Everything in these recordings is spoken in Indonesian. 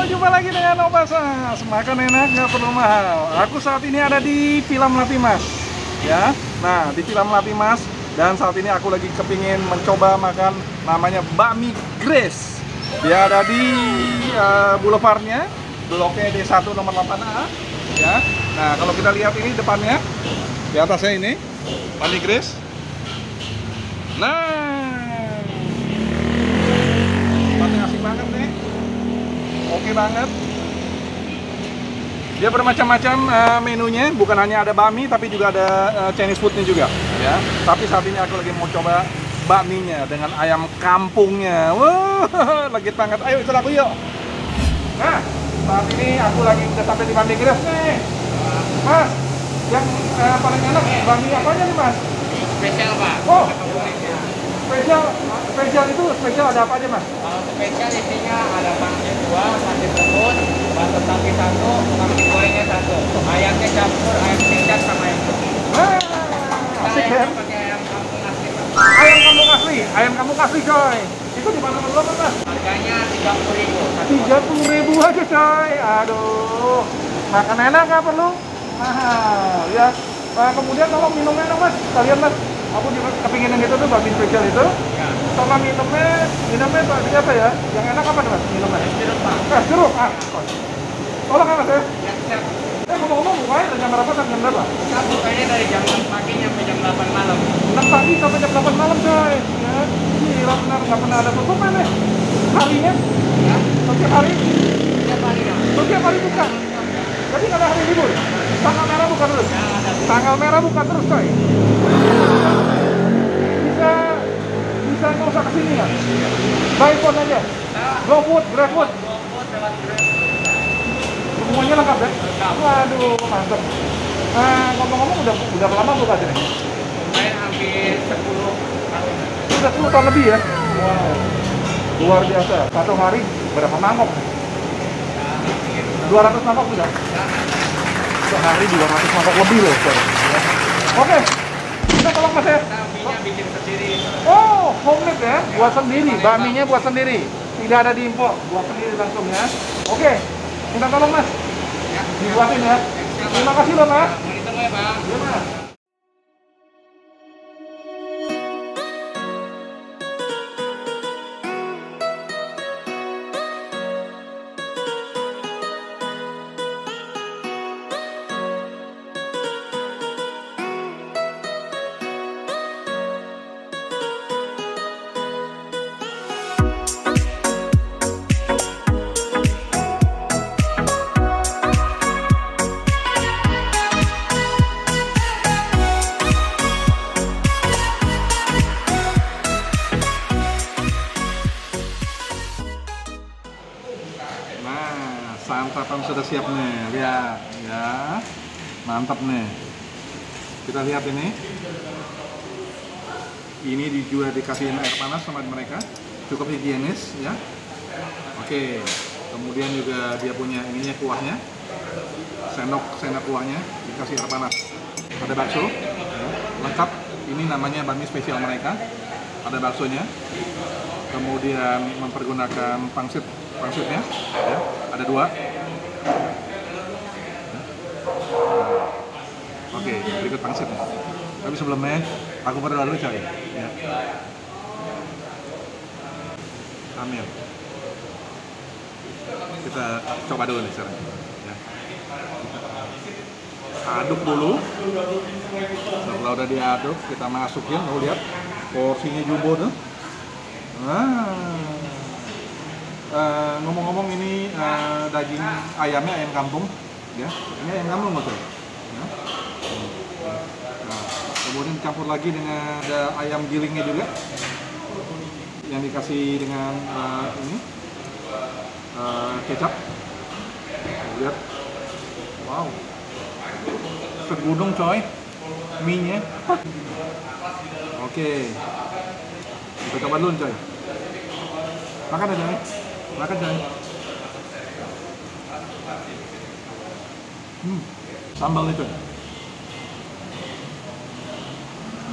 jumpa lagi dengan Obasas. Makan enak nggak perlu mahal. Aku saat ini ada di Villa Melati Mas. Ya, nah di Villa Melati Mas. Dan saat ini aku lagi kepingin mencoba makan namanya bakmi Grace. Dia ada di boulevardnya, Blok D1 nomor 8A. Ya, nah kalau kita lihat ini depannya, di atasnya ini bakmi Grace. Nah, tempatnya asik banget nih. Oke banget. Dia bermacam-macam menunya, bukan hanya ada bakmi tapi juga ada Chinese foodnya juga ya. Tapi saat ini aku lagi mau coba bakminya dengan ayam kampungnya. Wah, legit banget. Ayo ikut aku yuk. Nah, saat ini aku lagi udah sampai di bakmi Grace nih. Mas, yang paling enak bakmi apa aja nih Mas? Spesial Pak. Oh, spesial itu spesial ada apa aja Mas? Kalau spesial isinya ada pangsit 2, pangsit rebus, bakso sapi 1, pangsit gorengnya 1, ayamnya campur ayam kecap sama ayam putih. Asik kan? Pakai ayam kampung asli Pak. Ayam kampung asli, ayam kampung asli coy. Itu di mana berapa Mas? Harganya 30.000. 30.000 aja coy. Aduh, makan enak nggak perlu mahal ya. Kemudian kalau minumnya dong Mas, kalian Mas. Aku juga kepinginin itu tuh bakmi spesial itu. Ya. Sama minumnya tadi apa ya? Yang enak apa nih Mas minumnya? Es jeruk Pak. Jeruk. Tolong ya Mas ya. Yang siap. Ngomong-ngomong bukanya dari jam berapa sampai jam berapa? Kita bukanya dari jam 6 pagi sampai jam 8 malam. 6 pagi sampai jam 8 malam coy. Ya, gila benar nggak pernah ada tutupan nih. Harinya? Ya. Setiap hari? Setiap hari ya. Setiap hari buka. Jadi nggak ada hari libur. Tanggal merah buka terus. Ya, ada. Tanggal merah buka terus coy. Bisa nggak usah kesini nggak? By phone aja. GoFood, GrabFood. GoFood lewat Grab. Semuanya lengkap ya? Lengkap. Waduh, mantep. Ngomong-ngomong udah lama buka sini? Lumayan hampir 10 tahun. Sudah 10 tahun lebih ya? Wow, luar biasa. Satu hari berapa mangkok? 200 mangkok sudah? Sehari 200 mangkok lebih loh. Oke, kita tolong Mas ya. Bakminya bikin sendiri. Oh, homemade ya? Buat sendiri, bakminya buat sendiri. Tidak ada diimpor, buat sendiri langsung ya. Oke, minta tolong Mas. Ya. Dibuatin ya. Terima kasih loh Mas. Monitor ya Bang. Iya Mas. Nah, santapan sudah siap nih, lihat ya, mantap nih. Kita lihat ini juga dikasihin air panas sama mereka, cukup higienis ya. Oke, kemudian juga dia punya ininya kuahnya, sendok kuahnya dikasih air panas. Ada bakso, ya, lengkap. Ini namanya bakmi spesial mereka. Ada baksonya. Kemudian mempergunakan pangsitnya ya, ada 2 ya. Oke, berikut pangsitnya. Tapi sebelumnya aku berdoa dulu coy ya. Ambil, kita coba dulu nih sekarang ya. Aduk dulu. Setelah udah diaduk, kita masukin. Mau lihat porsinya jumbo tuh. Ngomong-ngomong ini daging ayamnya ayam kampung ya. Ini ayam kampung betul ya. Nah, kemudian campur lagi dengan ada ayam gilingnya juga yang dikasih dengan ini kecap. Lihat, wow, segudung coy mie nya. Oke, kita coba dulu coy. Makan aja nih. Makan coy. Sambal itu.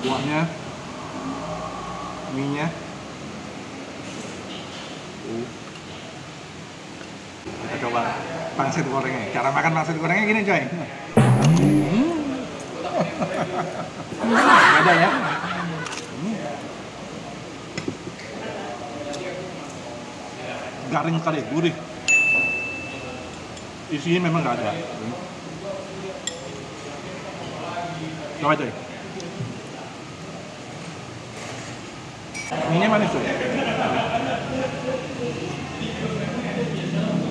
Kuahnya, mie-nya. Kita coba pangsit gorengnya. Cara makan pangsit gorengnya gini coy. Beda ya. Garing sekali, gurih. Isinya memang nggak ada. Coba coy. Mie-nya manis tuh.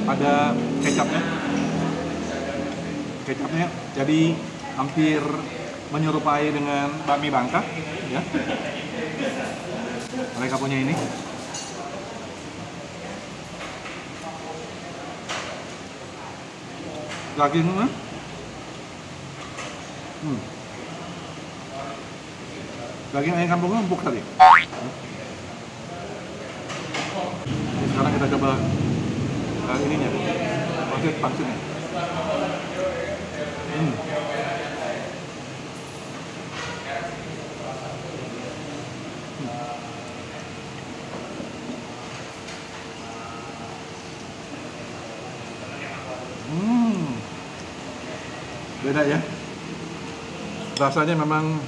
Ada kecapnya. Kecapnya jadi hampir menyerupai dengan bakmi Bangka, ya. Mereka punya ini. Dagingnya, daging ayam kampungnya empuk tadi. Sekarang kita coba ininya, pangsitnya. Beda ya, rasanya memang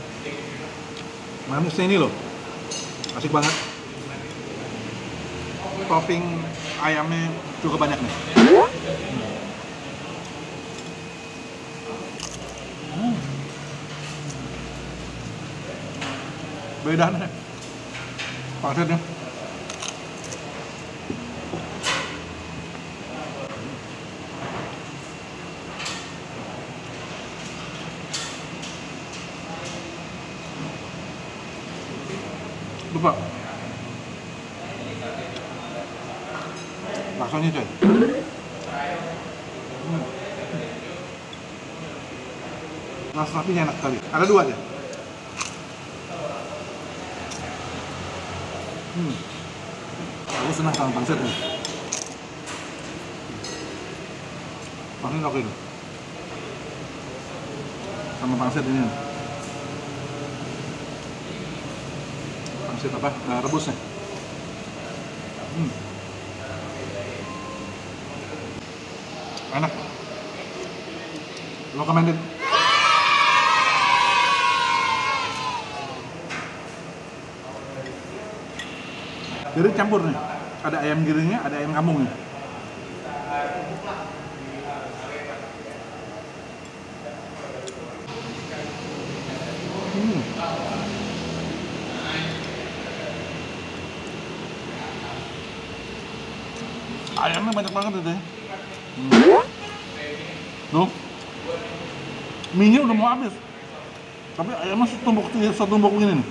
manisnya ini loh, asik banget. Topping ayamnya cukup banyak nih. Beda nih pangsitnya. Lupa baksonya coy. Nasi-nasinya enak sekali. Ada dua aja. Aku senang sama pangsit nih. Pangsit oke nih. Sama pangsit ini. Pangsit apa? Rebusnya. Enak. Recommended. Jadi campur nih. Ada ayam giringnya, ada ayam kampungnya. Ayamnya banyak banget itu ya. Tuh, mie-nya udah mau habis, tapi ayamnya setumbuk begini nih.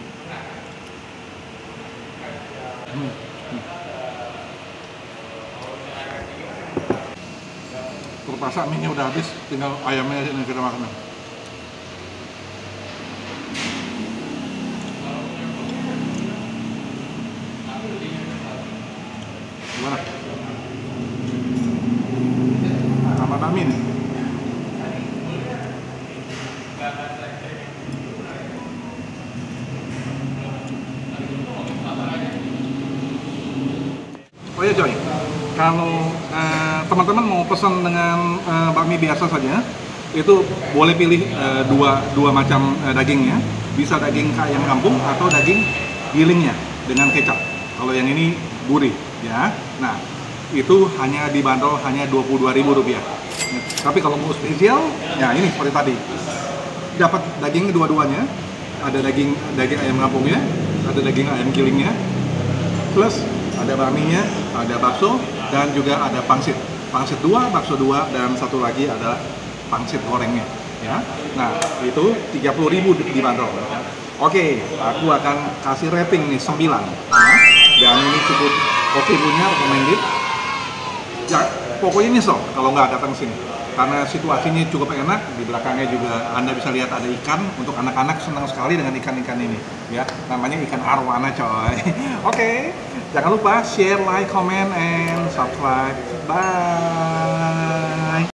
Terpaksa mie-nya udah habis, tinggal ayamnya aja yang kita makan. Gimana? Sama bakmi nih. Oh ya coy, kalau teman-teman mau pesan dengan bakmi biasa saja, itu boleh pilih dua macam dagingnya. Bisa daging ayam kampung atau daging gilingnya dengan kecap. Kalau yang ini gurih, ya. Nah, itu hanya dibanderol hanya Rp22.000. Tapi kalau mau spesial, ya ini seperti tadi. Dapat daging dua-duanya, ada daging ayam kampungnya, ada daging ayam gilingnya, plus ada bakminya, ada bakso, dan juga ada pangsit. Pangsit 2, bakso 2, dan satu lagi ada pangsit gorengnya. Ya, nah itu 30.000 dibanderol. Ya. Oke, aku akan kasih rating nih 9. Ya. Dan ini cukup oke punya, recommended. Ya, pokoknya nyesel kalau nggak datang sini. Karena situasinya cukup enak, di belakangnya juga Anda bisa lihat ada ikan. Untuk anak-anak senang sekali dengan ikan-ikan ini. Ya, namanya ikan arwana coy. Oke, jangan lupa share, like, comment, and subscribe. Bye.